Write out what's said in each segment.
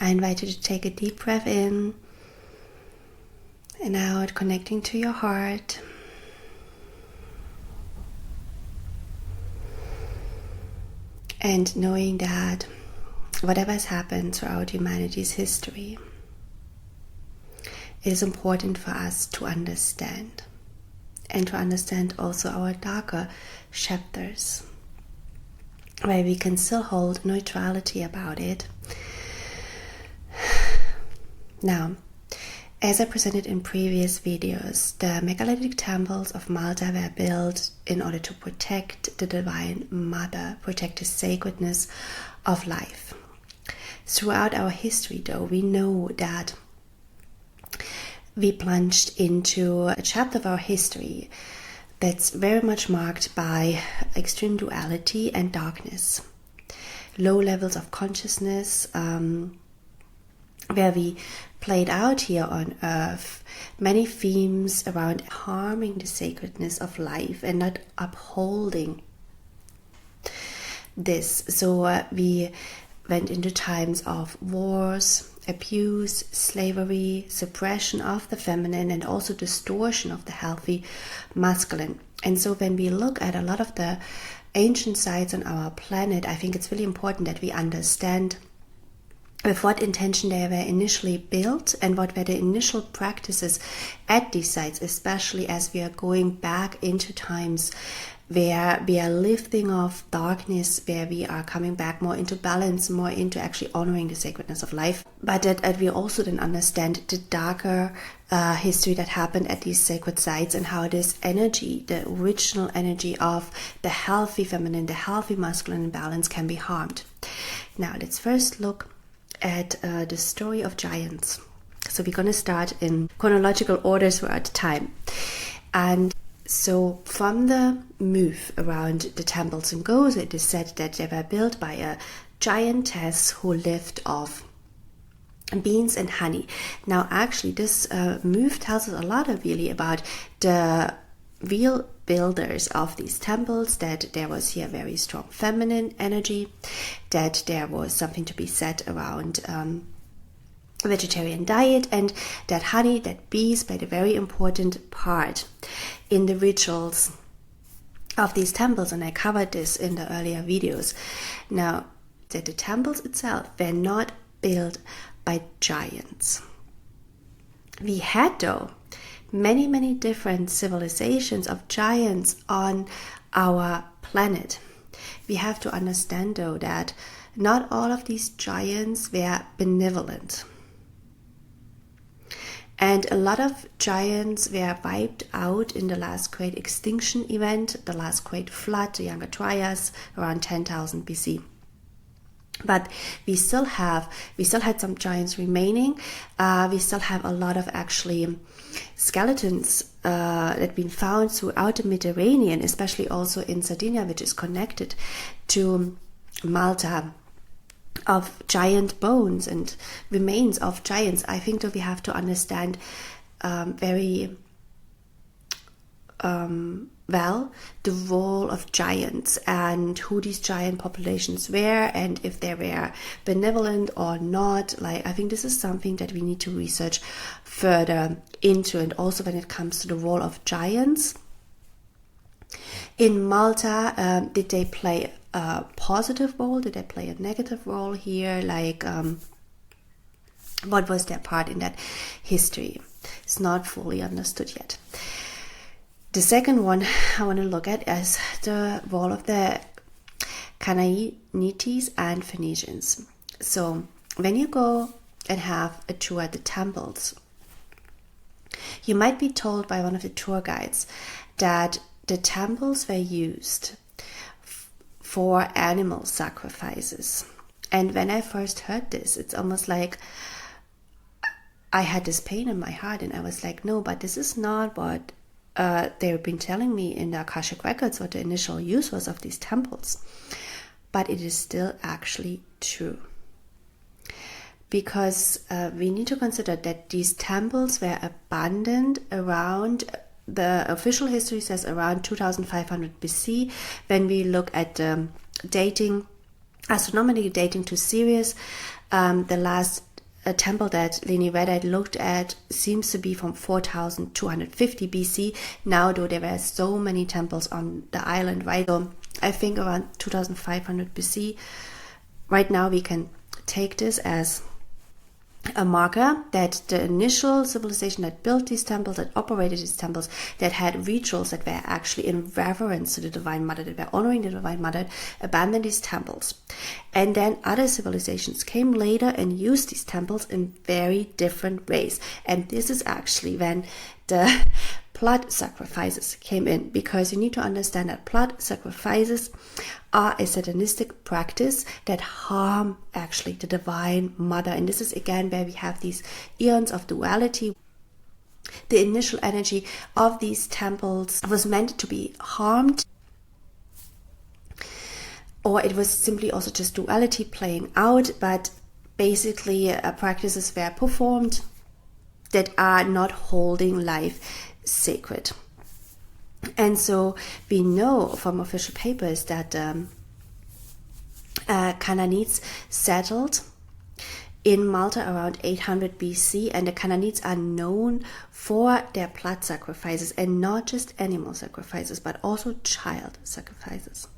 I invite you to take a deep breath in and out, connecting to your heart. And knowing that whatever has happened throughout humanity's history, it is important for us to understand. And to understand also our darker chapters, where we can still hold neutrality about it. Now, as I presented in previous videos, the megalithic temples of Malta were built in order to protect the Divine Mother, protect the sacredness of life. Throughout our history, though, we know that we plunged into a chapter of our history that's very much marked by extreme duality and darkness, low levels of consciousness, where we played out here on earth many themes around harming the sacredness of life and not upholding this. So we went into times of wars, abuse, slavery, suppression of the feminine, and also distortion of the healthy masculine. And so when we look at a lot of the ancient sites on our planet, I think it's really important that we understand with what intention they were initially built and what were the initial practices at these sites, especially as we are going back into times where we are lifting off darkness, where we are coming back more into balance, more into actually honoring the sacredness of life. But that we also then understand the darker history that happened at these sacred sites and how this energy, the original energy of the healthy feminine, the healthy masculine balance can be harmed. Now let's first look at the story of giants. So we're going to start in chronological order throughout time. And so from the move around the temples in Gozo, it is said that they were built by a giantess who lived off beans and honey. Now actually this move tells us a lot really about the real builders of these temples, that there was here very strong feminine energy, that there was something to be said around vegetarian diet, and that honey, that bees played a very important part in the rituals of these temples, and I covered this in the earlier videos. Now, that the temples itself were not built by giants. We had, though, many different civilizations of giants on our planet. We have to understand, though, that not all of these giants were benevolent. And a lot of giants were wiped out in the last great extinction event, the last great flood, the Younger Dryas, around 10,000 BC. But we still had some giants remaining. We still have a lot of actually skeletons that have been found throughout the Mediterranean, especially also in Sardinia, which is connected to Malta, of giant bones and remains of giants. I think that we have to understand very well the role of giants and who these giant populations were and if they were benevolent or not. Like, I think this is something that we need to research further into, and also when it comes to the role of giants in Malta, did they play a positive role? Did they play a negative role here? Like, what was their part in that history? It's not fully understood yet. The second one I want to look at is the role of the Canaanites and Phoenicians. So when you go and have a tour at the temples, you might be told by one of the tour guides that the temples were used for animal sacrifices. And when I first heard this, it's almost like I had this pain in my heart, and I was like, no, but this is not what they've been telling me in the Akashic records, what the initial use was of these temples. But it is still actually true. Because we need to consider that these temples were abandoned around, the official history says around 2500 BC. When we look at dating, astronomically dating to Sirius, the last a temple that Leni Reddite looked at seems to be from 4250 BC. Now, though, there were so many temples on the island, right? So I think around 2500 BC. Right now, we can take this as a marker that the initial civilization that built these temples, that operated these temples, that had rituals that were actually in reverence to the Divine Mother, that were honoring the Divine Mother, abandoned these temples. And then other civilizations came later and used these temples in very different ways. And this is actually when the blood sacrifices came in, because you need to understand that blood sacrifices are a satanistic practice that harm actually the Divine Mother. And this is again where we have these eons of duality. The initial energy of these temples was meant to be harmed, or it was simply also just duality playing out, but basically practices were performed that are not holding life sacred. And so we know from official papers that Canaanites settled in Malta around 800 BC, and the Canaanites are known for their blood sacrifices, and not just animal sacrifices, but also child sacrifices.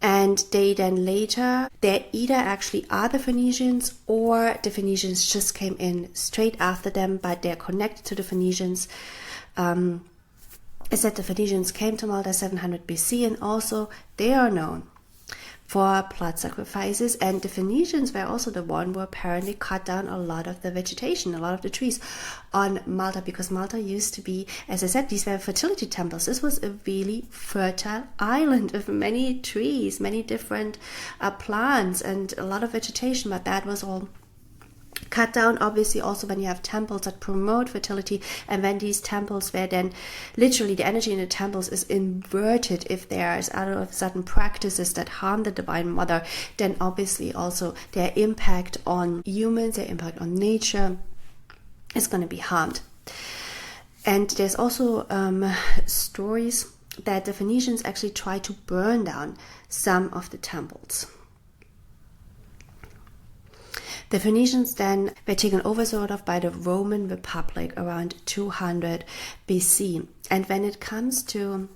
And they then later, they either actually are the Phoenicians, or the Phoenicians just came in straight after them, but they're connected to the Phoenicians. Is that the Phoenicians came to Malta 700 BC, and also they are known for blood sacrifices. And the Phoenicians were also the one who apparently cut down a lot of the vegetation, a lot of the trees on Malta, because Malta used to be, as I said, these were fertility temples. This was a really fertile island with many trees, many different plants, and a lot of vegetation, but that was all cut down. Obviously, also when you have temples that promote fertility, and when these temples were then literally, the energy in the temples is inverted, if there is out of certain practices that harm the Divine Mother, then obviously also their impact on humans, their impact on nature is going to be harmed. And there's also stories that the Phoenicians actually tried to burn down some of the temples. The Phoenicians then were taken over sort of by the Roman Republic around 200 BC. And when it comes to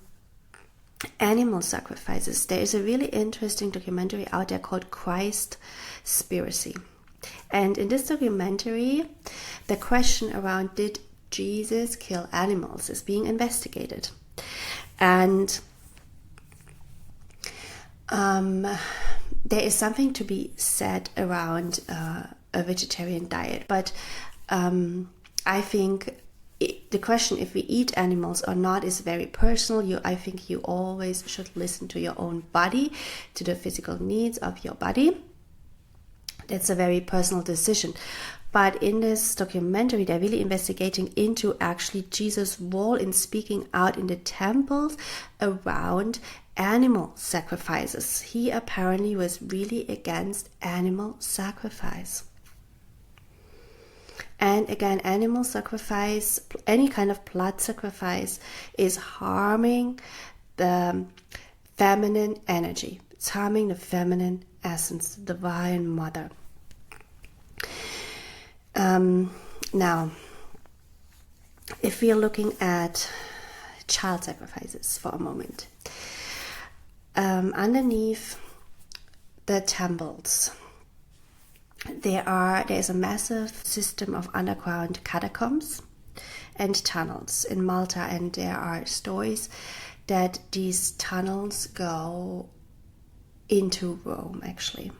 animal sacrifices, there is a really interesting documentary out there called Christspiracy. And in this documentary, the question around did Jesus kill animals is being investigated. And there is something to be said around a vegetarian diet, but I think the question if we eat animals or not is very personal. I think you always should listen to your own body, to the physical needs of your body. That's a very personal decision. But in this documentary, they're really investigating into actually Jesus' role in speaking out in the temples around animal sacrifices. He apparently was really against animal sacrifice. And again, animal sacrifice, any kind of blood sacrifice, is harming the feminine energy. It's harming the feminine essence, the Divine Mother. Now, if we are looking at child sacrifices for a moment, underneath the temples, there is a massive system of underground catacombs and tunnels in Malta, and there are stories that these tunnels go into Rome actually.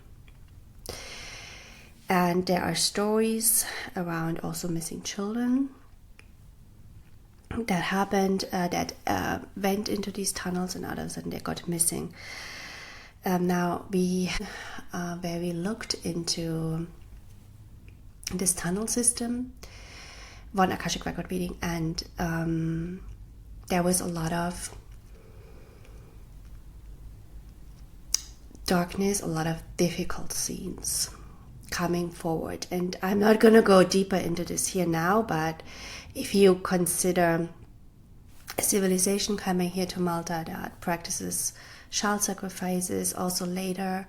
And there are stories around also missing children that happened, that went into these tunnels, and others, and they got missing. Now, where we looked into this tunnel system, one Akashic record reading, and there was a lot of darkness, a lot of difficult scenes coming forward. And I'm not going to go deeper into this here now, but if you consider a civilization coming here to Malta that practices child sacrifices, also later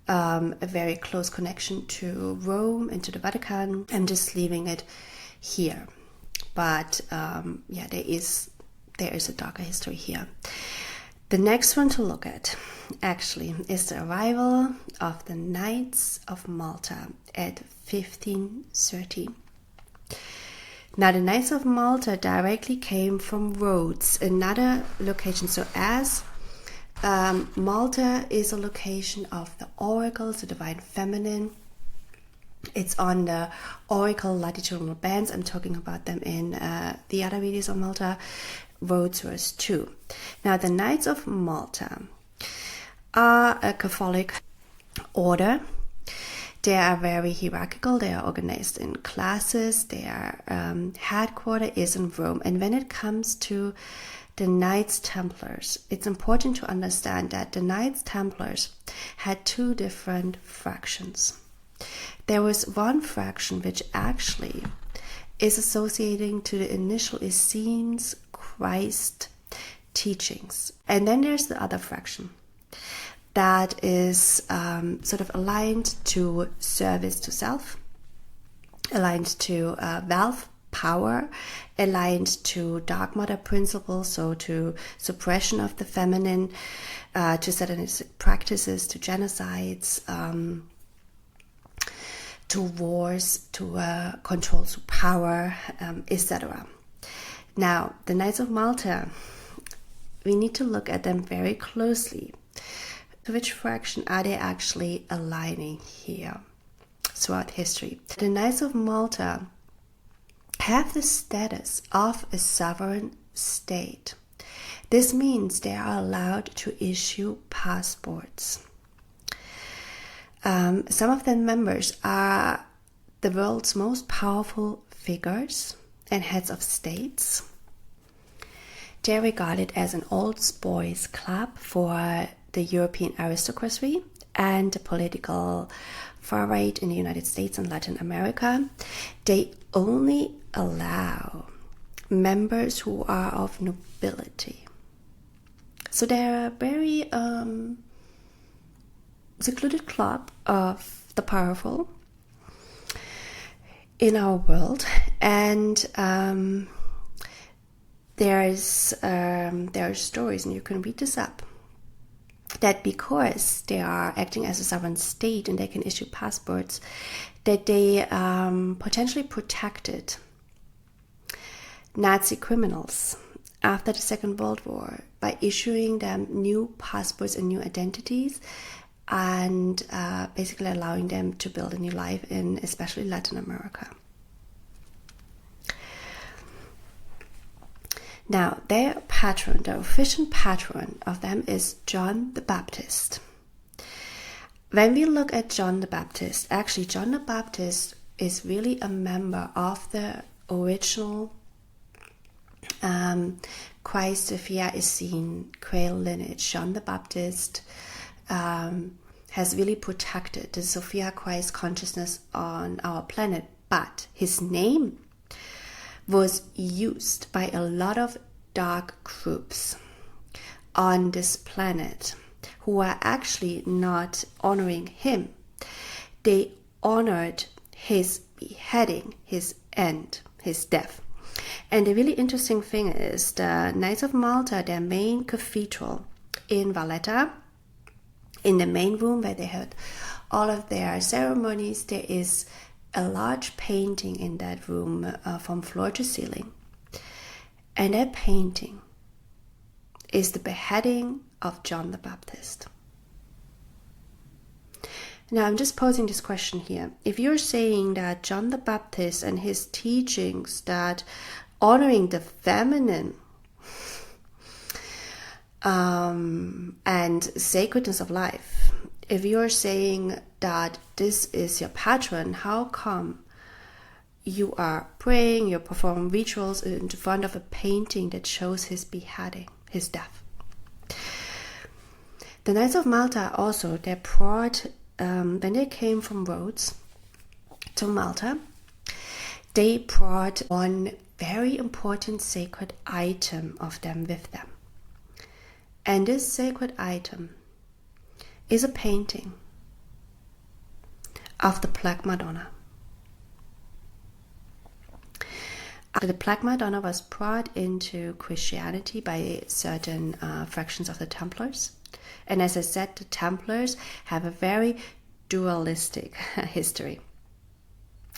a very close connection to Rome and to the Vatican. I'm just leaving it here. But yeah, there is a darker history here. The next one to look at actually is the arrival of the Knights of Malta at 1530. Now, the Knights of Malta directly came from Rhodes, another location. So as Malta is a location of the oracles, the divine feminine. It's on the oracle latitudinal bands. I'm talking about them in the other videos on Malta. Rhodes was 2. Now, the Knights of Malta are a Catholic order. They are very hierarchical. They are organized in classes. Their headquarters is in Rome. And when it comes to the Knights Templars, it's important to understand that the Knights Templars had 2 different fractions. There was one fraction which actually is associating to the initial Essenes Christ teachings. And then there's the other fraction that is sort of aligned to service to self, aligned to wealth, power, aligned to dark matter principles, so to suppression of the feminine, to satanistic practices, to genocides, to wars, to control to power, etc. Now, the Knights of Malta, we need to look at them very closely. To which fraction are they actually aligning here throughout history? The Knights of Malta have the status of a sovereign state. This means they are allowed to issue passports. Some of their members are the world's most powerful figures and heads of states. They are regarded as an old boys club for the European aristocracy and the political far right in the United States and Latin America. They only allow members who are of nobility. So they're a very secluded club of the powerful in our world, and there are stories, and you can read this up, that because they are acting as a sovereign state and they can issue passports, that they potentially protected Nazi criminals after the Second World War by issuing them new passports and new identities, and basically allowing them to build a new life in especially Latin America. Now, their patron, the official patron of them is John the Baptist. When we look at John the Baptist, actually John the Baptist is really a member of the original Christ Sophia Essene Quail lineage. John the Baptist has really protected the Sophia Christ consciousness on our planet, but his name was used by a lot of dark groups on this planet who are actually not honoring him. They honored his beheading, his end, his death. And the really interesting thing is the Knights of Malta, their main cathedral in Valletta, in the main room where they had all of their ceremonies, there is a large painting in that room from floor to ceiling. And that painting is the beheading of John the Baptist. Now, I'm just posing this question here. If you're saying that John the Baptist and his teachings that honoring the feminine and sacredness of life, if you're saying that this is your patron, how come you are praying, you're performing rituals in front of a painting that shows his beheading, his death? The Knights of Malta also, they brought, when they came from Rhodes to Malta, they brought one very important sacred item of them with them. And this sacred item is a painting of the Black Madonna. The Black Madonna was brought into Christianity by certain fractions of the Templars. And as I said, the Templars have a very dualistic history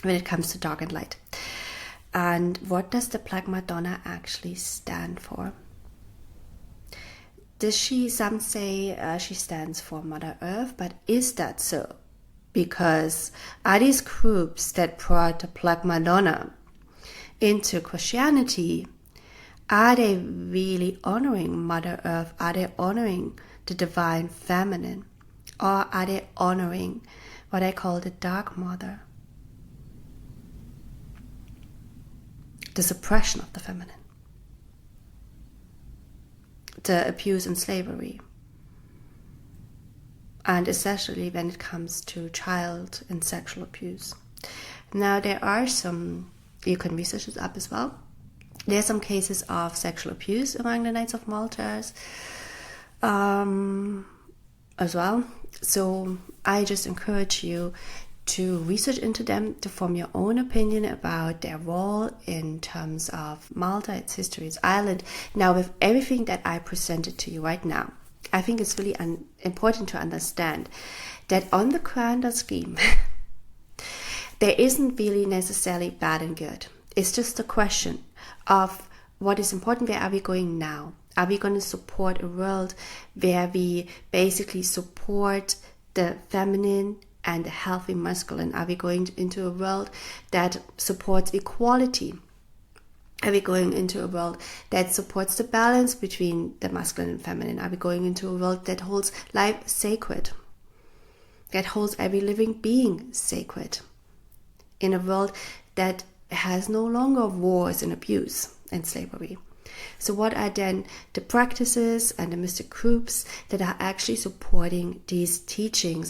when it comes to dark and light. And what does the Black Madonna actually stand for? Some say she stands for Mother Earth, but is that so? Because are these groups that brought the Black Madonna into Christianity, are they really honoring Mother Earth? Are they honoring the divine feminine? Or are they honoring what I call the Dark Mother? The suppression of the feminine. The abuse and slavery. And especially when it comes to child and sexual abuse. Now there are some, you can research this up as well. There are some cases of sexual abuse among the Knights of Malta as well. So I just encourage you to research into them, to form your own opinion about their role in terms of Malta, its history, its island. Now, with everything that I presented to you right now, I think it's really important to understand that on the grander scheme, there isn't really necessarily bad and good. It's just a question of what is important. Where are we going now? Are we going to support a world where we basically support the feminine and the healthy masculine? Are we going into a world that supports equality? Are we going into a world that supports the balance between the masculine and feminine? Are we going into a world that holds life sacred? That holds every living being sacred? In a world that has no longer wars and abuse and slavery. So what are then the practices and the mystic groups that are actually supporting these teachings